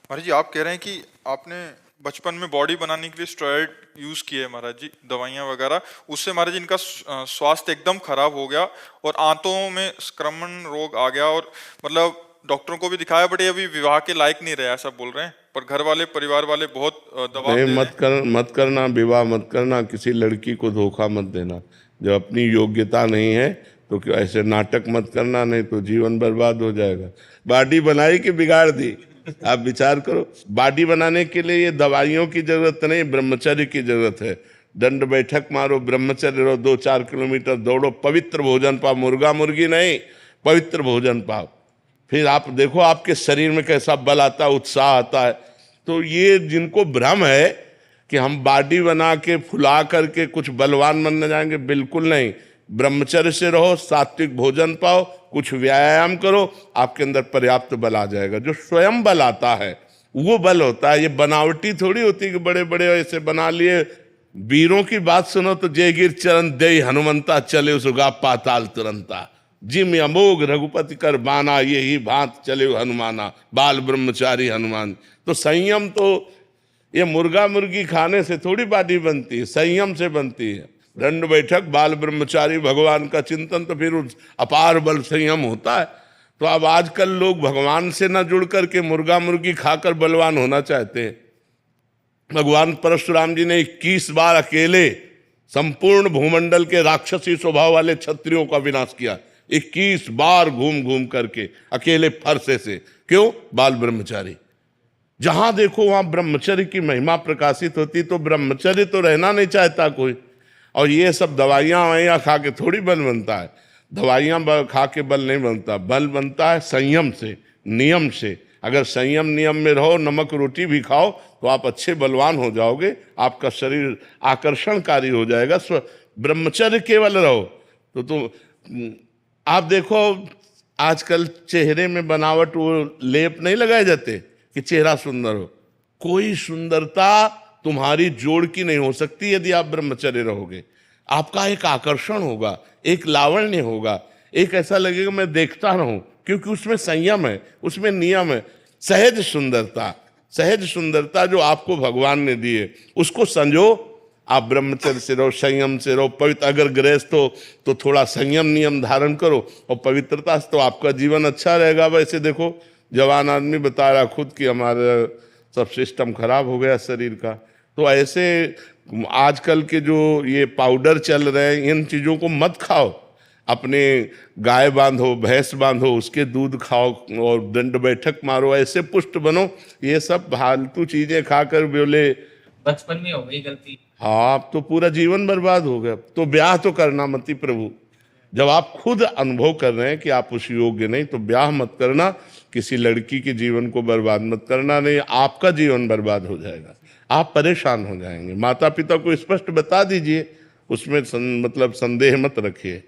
महाराज जी, आप कह रहे हैं कि आपने बचपन में बॉडी बनाने के लिए स्टेरॉइड यूज किए महाराज जी, दवाइयां वगैरह। उससे महाराज जी इनका स्वास्थ्य एकदम खराब हो गया और आंतों में संक्रमण रोग आ गया। और मतलब डॉक्टरों को भी दिखाया, बट ये अभी विवाह के लायक नहीं रहे ऐसा बोल रहे हैं। पर घर वाले, परिवार वाले बहुत दबाव नहीं, दे रहे हैं। मत करना, विवाह मत करना, किसी लड़की को धोखा मत देना। जब अपनी योग्यता नहीं है तो क्यों ऐसे नाटक मत करना, नहीं तो जीवन बर्बाद हो जाएगा। बॉडी बनाई कि बिगाड़ दी, आप विचार करो। बॉडी बनाने के लिए ये दवाइयों की जरूरत नहीं, ब्रह्मचर्य की जरूरत है। दंड बैठक मारो, ब्रह्मचर्य रहो, 2-4 किलोमीटर दौड़ो, पवित्र भोजन पाओ, मुर्गा मुर्गी नहीं, पवित्र भोजन पाओ। फिर आप देखो आपके शरीर में कैसा बल आता है, उत्साह आता है। तो ये जिनको भ्रम है कि हम बॉडी बना के फुला करके कुछ बलवान बनने जाएंगे, बिल्कुल नहीं। ब्रह्मचर्य से रहो, सात्विक भोजन पाओ, कुछ व्यायाम करो, आपके अंदर पर्याप्त बल आ जाएगा। जो स्वयं बल आता है वो बल होता है, ये बनावटी थोड़ी होती कि बड़े बड़े ऐसे बना लिए। वीरों की बात सुनो तो जय गिर चरण दे हनुमंता, चले सुगा पाताल तुरंता। जिम अमोघ रघुपति कर बाना, ये ही भांत चले हनुमाना, बाल ब्रह्मचारी हनुमान। तो संयम तो ये मुर्गा मुर्गी खाने से थोड़ी बॉडी बनती है, संयम से बनती है। दंड बैठक, बाल ब्रह्मचारी, भगवान का चिंतन, तो फिर उस अपार बल संयम होता है। तो अब आजकल लोग भगवान से न जुड़ करके मुर्गा मुर्गी खाकर बलवान होना चाहते हैं। भगवान परशुराम जी ने 21 बार अकेले संपूर्ण भूमंडल के राक्षसी स्वभाव वाले क्षत्रियों का विनाश किया, 21 बार घूम घूम करके अकेले फरसे से। क्यों? बाल ब्रह्मचारी। जहां देखो वहां ब्रह्मचर्य की महिमा प्रकाशित होती। तो ब्रह्मचर्य तो रहना नहीं चाहता कोई। और ये सब दवाइयां ववाइयां खा के थोड़ी बल बनता है। दवाइयां खा के बल नहीं बनता, बल बनता है संयम से, नियम से। अगर संयम नियम में रहो, नमक रोटी भी खाओ, तो आप अच्छे बलवान हो जाओगे, आपका शरीर आकर्षणकारी हो जाएगा। ब्रह्मचर्य केवल रहो तो आप देखो आजकल चेहरे में बनावट, वो लेप नहीं लगाए जाते कि चेहरा सुंदर हो। कोई सुंदरता तुम्हारी जोड़ की नहीं हो सकती यदि आप ब्रह्मचर्य रहोगे। आपका एक आकर्षण होगा, एक लावण्य होगा, एक ऐसा लगेगा मैं देखता रहूं, क्योंकि उसमें संयम है, उसमें नियम है। सहज सुंदरता, सहज सुंदरता जो आपको भगवान ने दी है, उसको संजो। आप ब्रह्मचर्य से रहो, संयम से रहो, पवित्र। अगर गृहस्थ हो तो थोड़ा संयम नियम धारण करो, और पवित्रता से तो आपका जीवन अच्छा रहेगा। वैसे देखो, जवान आदमी बता रहा खुद कि हमारा सब सिस्टम खराब हो गया शरीर का। तो ऐसे आजकल के जो ये पाउडर चल रहे हैं, इन चीज़ों को मत खाओ। अपने गाय बांधो, भैंस बांधो, उसके दूध खाओ और दंड बैठक मारो, ऐसे पुष्ट बनो। ये सब फालतू चीज़ें खाकर बोले बचपन में हो गई गलती। हाँ, अब तो पूरा जीवन बर्बाद हो गया। तो ब्याह तो करना मत ही प्रभु। जब आप खुद अनुभव कर रहे हैं कि आप उस योग्य नहीं, तो ब्याह मत करना। किसी लड़की के जीवन को बर्बाद मत करना, नहीं आपका जीवन बर्बाद हो जाएगा, आप परेशान हो जाएंगे। माता पिता को स्पष्ट बता दीजिए, उसमें मतलब संदेह मत रखिए।